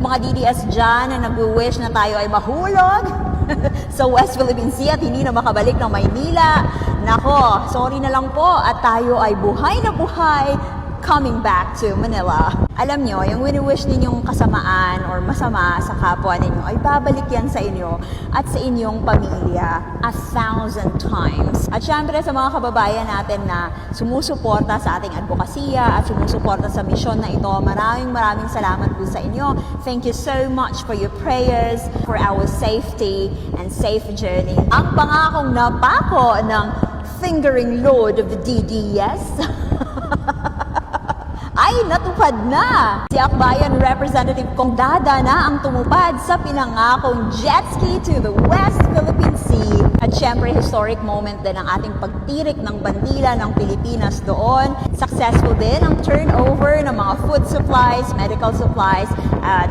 Mga DDS dyan na nag-wish na tayo ay mahulog sa West Philippine Sea at hindi na makabalik ng Maynila. Nako, sorry na lang po at tayo ay buhay na buhay coming back to Manila. Alam nyo, yung wini-wish ninyong kasamaan or masama sa kapwa ninyo ay babalik yan sa inyo at sa inyong pamilya 1,000 times. At syempre sa mga kababayan natin na sumusuporta sa ating advokasya at sumusuporta sa misyon na ito, maraming salamat po sa inyo. Thank you so much for your prayers, for our safety and safe journey. Ang pangakong napako ng fingering load of the DDS ay natupad na. Si Akbayan Representative Kong Dada na ang tumupad sa pinangakong jet ski to the West Philippine Sea. At syempre, historic moment din ang ating pagtirik ng bandila ng Pilipinas doon. Successful din ang turnover ng mga food supplies, medical supplies, at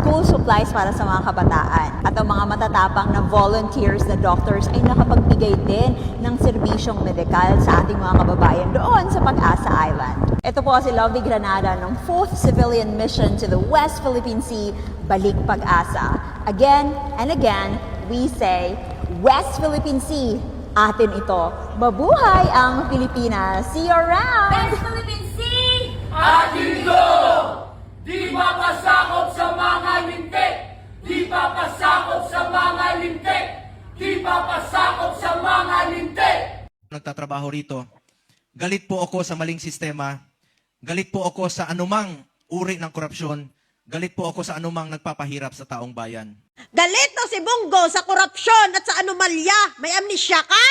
school supplies para sa mga kabataan. At ang mga matatapang na volunteers na doctors ay nakapagbigay din ng serbisyong medikal sa ating mga kababayan doon sa Pag-asa Island. Ito po si Lovey Granada ng 4th Civilian Mission to the West Philippine Sea, Balik Pag-asa. Again and again, we say, West Philippine Sea, atin ito. Mabuhay ang Pilipinas! See you around! West Philippine Sea! Atin ito! Di papasakop sa mga lintik! Di papasakop sa mga lintik! Di papasakop sa mga lintik! Nagtatrabaho rito, galit po ako sa maling sistema, galit po ako sa anumang uri ng korupsyon, galit po ako sa anumang nagpapahirap sa taong bayan. Galit na si Bongo sa korupsyon at sa anomalya. May amnesia ka?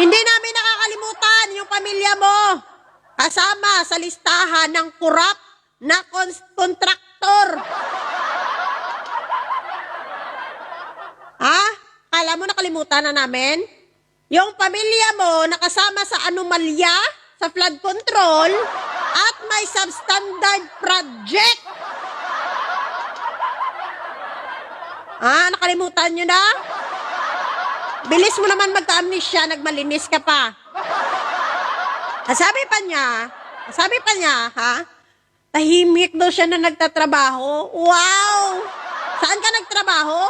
Hindi namin nakakalimutan yung pamilya mo. Kasama sa listahan ng korap na kontraktor. Ha? Kala mo nakalimutan na namin? Yung pamilya mo nakasama sa anomalya, sa flood control, at may substandard project. Nakalimutan nyo na? Bilis mo naman magka-amnesia, nagmalinis ka pa. Sabi pa niya, ha? Tahimik daw siya na nagtatrabaho. Wow! Saan ka nagtrabaho?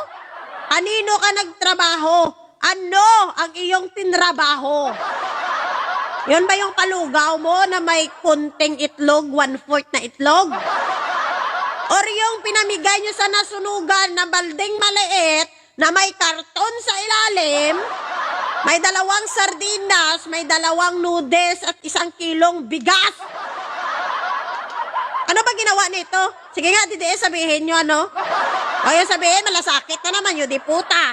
Kanino ka nagtrabaho? Ano ang iyong tinrabaho? Yun ba yung kalugaw mo na may kunting itlog, 1/4 na itlog? Or yung pinamigay nyo sa nasunugan na balding maliit na may karton sa ilalim, may 2 sardinas, may 2 noodles at 1 kilong bigas? Ano ba ginawa nito? Sige nga, didiin sabihin nyo, ano? O yung sabihin, malasakit na naman yun, di puta.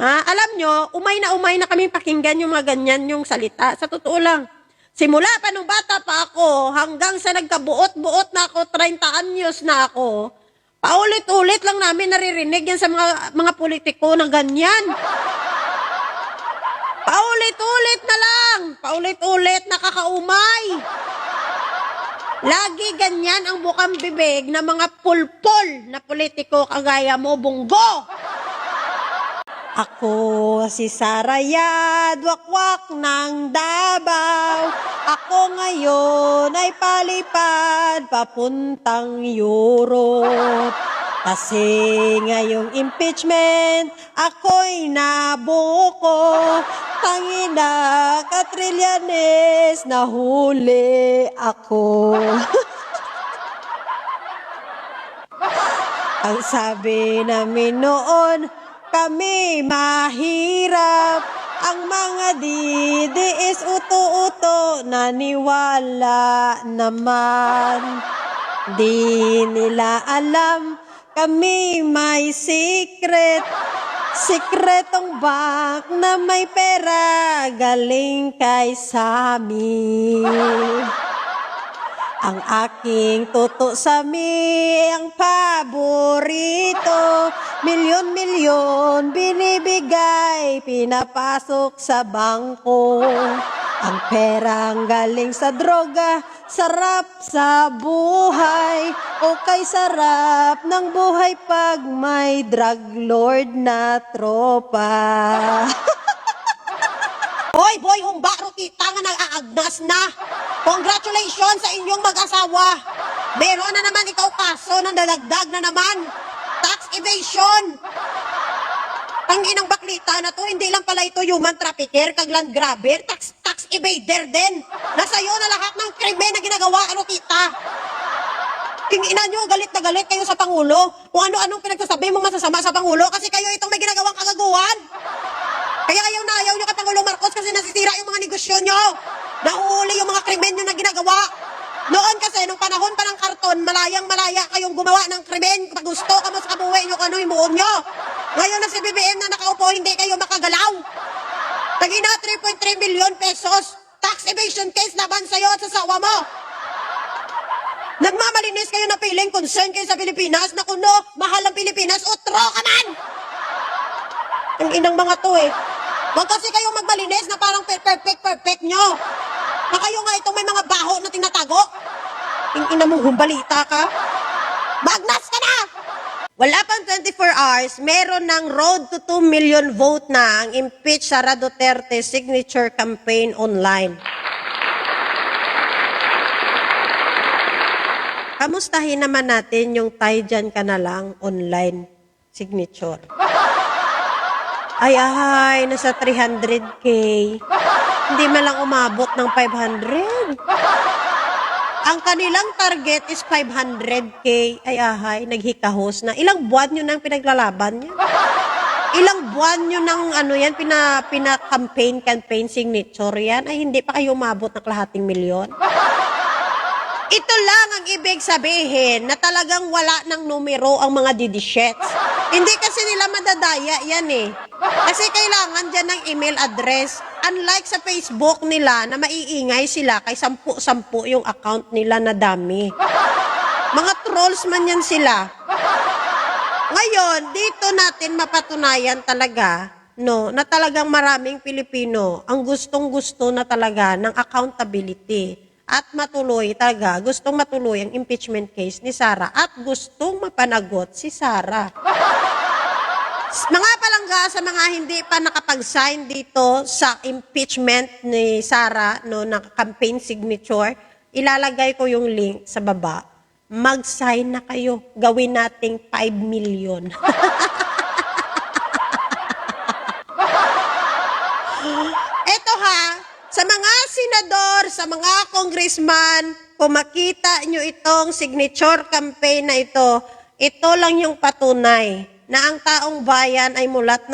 Alam nyo, umay na kami pakinggan yung mga ganyan yung salita. Sa totoo lang. Simula pa nung bata pa ako, hanggang sa nagkabuot-buot na ako, 30 anyos na ako, paulit-ulit lang namin naririnig yan sa mga politiko na ganyan. Paulit-ulit na lang. Paulit-ulit, nakakaumay. Lagi ganyan ang bukang bibig ng mga pulpol na politiko kagaya mo, Bongo. Ako si Sarayad, wakwak ng Davao. Ako ngayon ay palipad papuntang Europe. Kasi ngayong impeachment, ako'y nabuko. Tangina, Katrillanes, nahuli ako. Ang sabi namin noon, kami mahirap, ang mga DDS uto-uto, naniwala naman. Di nila alam, kami may secret, sikretong bank na may pera, galing kay Sami. Ang aking tuto Sami, ang paborito, milyon-milyon binibigay, pinapasok sa bangko. Ang perang galing sa droga, sarap sa buhay, o kay sarap ng buhay pag may drug lord na tropa. Hoy, boy, humba, kita nga nag-aagnas na. Congratulations sa inyong mag-asawa. Meron na naman ikaw kaso ng dadagdag na naman. Tax evasion. Ang inang baklita na to, hindi lang pala ito human trafficker, kag land grabber, tax evader din. Nasa iyo na lahat ng krimen na ginagawa, ano kita? Tingina nyo, galit na galit kayo sa Pangulo. Kung ano-anong pinagsasabi mo masasama sa Pangulo kasi kayo itong may ginagawang kagaguhan. Kaya ayaw na ayaw nyo kay Pangulong Marcos kasi nasisira yung mga negosyo nyo. Nauuli yung mga krimen nyo na ginagawa. Noon kasi, nung panahon pa ng karton, malayang-malaya kayong gumawa ng krimen. Pag gusto ka mo sa kabuhay nyo, kung ano yung buon nyo. Ngayon na si BBM na nakaupo, hindi kayo makagalaw. Tagina 3.3 billion pesos. Tax evasion case laban sa'yo at sa sawa mo. Nagmamalinis kayo na feeling concern kayo sa Pilipinas na kuno, mahal ang Pilipinas, utro ka man! Ang inang mga to eh. Huwag kasi kayo magmalinis na parang perfect nyo. Na kayo nga itong may mga baho na tinatago. Ang ina mo, humbalita ka. Bagnas ka na! Wala pang 24 hours, meron ng road to 2 million vote na ang impeach Sara Duterte signature campaign online. Kamustahin naman natin yung tayo dyan ka na lang online signature. Ay, nasa 300K. Hindi man lang umabot ng 500. Ang kanilang target is 500K. Ay, naghikahos na. Ilang buwan nyo nang pinaglalaban yan? Ilang buwan nyo nang campaign signature yan? Ay, hindi pa kayo umabot ng kalahating milyon? Ito lang ang ibig sabihin na talagang wala ng numero ang mga didishets. Hindi kasi nila madadaya yan eh. Kasi kailangan dyan ng email address. Unlike sa Facebook nila na maiingay sila kay 10 yung account nila na dami. Mga trolls man yan sila. Ngayon, dito natin mapatunayan talaga na talagang maraming Pilipino ang gustong-gusto na talaga ng accountability. At gustong matuloy ang impeachment case ni Sara at gustong mapanagot si Sara. Mga palangga sa mga hindi pa nakapag-sign dito sa impeachment ni Sara na campaign signature, ilalagay ko yung link sa baba. Mag-sign na kayo. Gawin nating 5 million. Eto ha, sa mga senador, sa mga congressman, kung makita nyo itong signature campaign na ito lang yung patunay na ang taong bayan ay mulat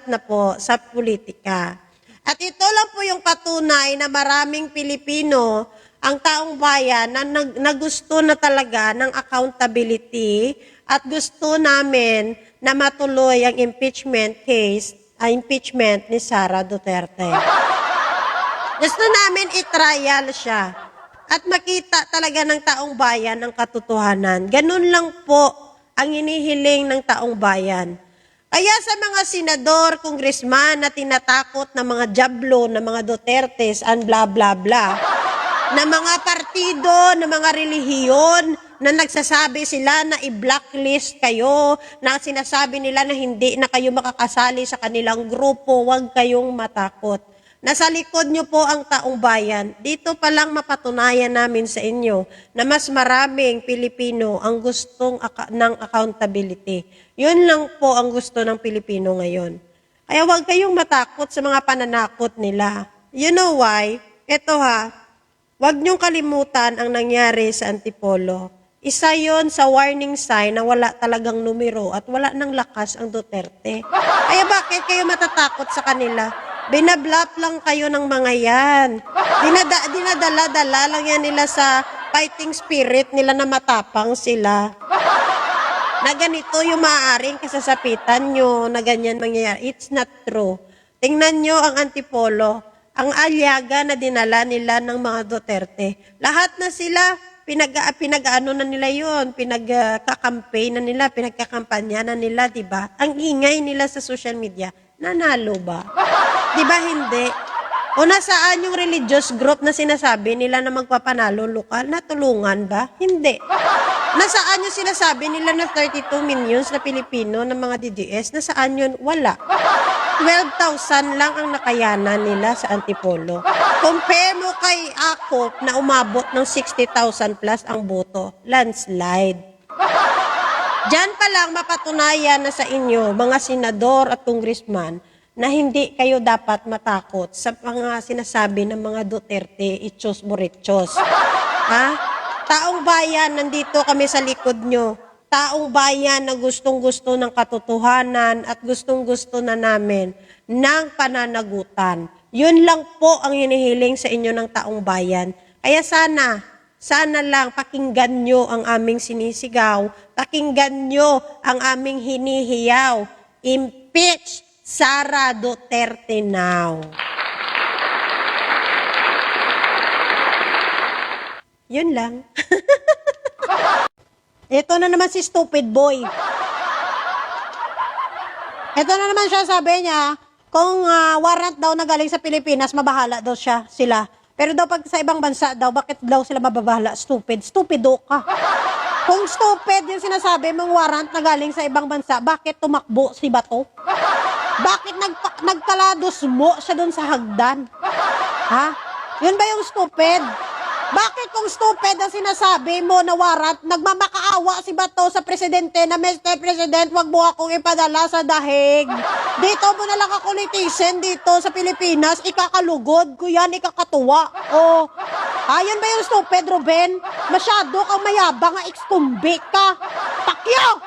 na po sa politika. At ito lang po yung patunay na maraming Pilipino, ang taong bayan na gusto na talaga ng accountability at gusto namin na matuloy ang impeachment ni Sara Duterte. Gusto namin i-trial siya at makita talaga ng taong bayan ang katotohanan. Ganun lang po ang inihiling ng taong bayan. Kaya sa mga senador, congressman na tinatakot na mga jablo, na mga Dutertes, and bla bla bla, na mga partido, na mga relihiyon, na nagsasabi sila na i-blacklist kayo, na sinasabi nila na hindi na kayo makakasali sa kanilang grupo, huwag kayong matakot. Nasa likod nyo po ang taong bayan. Dito pa lang mapatunayan namin sa inyo na mas maraming Pilipino ang gustong ng accountability. Yun lang po ang gusto ng Pilipino ngayon. Kaya huwag kayong matakot sa mga pananakot nila. You know why? Ito ha, huwag nyong kalimutan ang nangyari sa Antipolo. Isa yon sa warning sign na wala talagang numero at wala ng lakas ang Duterte. Kaya bakit kayo matatakot sa kanila? Binablap lang kayo ng mga yan. Dinadala-dala lang yan nila sa fighting spirit nila na matapang sila. Na ganito yung maaaring kasasapitan nyo na ganyan mangyayari. It's not true. Tingnan nyo ang Antipolo. Ang alyaga na dinala nila ng mga Duterte. Lahat na sila, pinag-ano na nila yun, pinagkakampaign na nila, pinagkakampanya na nila, diba? Ang ingay nila sa social media, nanalo ba? Diba hindi? O nasaan yung religious group na sinasabi nila na magpapanalo lokal? Natulungan ba? Hindi. Nasaan yung sinasabi nila na 32 millions na Pilipino ng mga DDS? Nasaan yun? Wala. 12,000 lang ang nakayanan nila sa Antipolo. Compare mo kay Akop na umabot ng 60,000 plus ang boto. Landslide. Diyan pa lang mapatunayan na sa inyo, mga senador at congressman, na hindi kayo dapat matakot sa mga sinasabi ng mga Duterte, Ichos Borichos. Ha? Taong bayan, nandito kami sa likod nyo. Taong bayan na gustong-gusto ng katotohanan at gustong-gusto na namin ng pananagutan. Yun lang po ang hinihiling sa inyo ng taong bayan. Kaya sana lang pakinggan nyo ang aming sinisigaw, pakinggan nyo ang aming hinihiyaw. Impeach Sara Duterte now. Yun lang. Ito na naman si stupid boy. Ito na naman siya, sabi niya, kung warrant daw na galing sa Pilipinas, mabahala daw sila. Pero daw pag sa ibang bansa daw, bakit daw sila mababahala? Stupid. Stupido ka. Kung stupid yung sinasabi mong warrant na galing sa ibang bansa, bakit tumakbo si Bato? Bakit nagkalados mo siya doon sa hagdan? Ha? Yun ba yung stupid? Bakit kung stupid ang sinasabi mo na warrant, nagmamakaawa si Bato sa presidente na, Mr. President, wag mo akong ipadala sa dahig. Dito mo na lang ako litisin dito sa Pilipinas, ikakalugod ko yan, ikakatuwa. O, ayun ba yung stupid, Ruben? Masyado kang mayabang, ex-convict ka. Pakyo!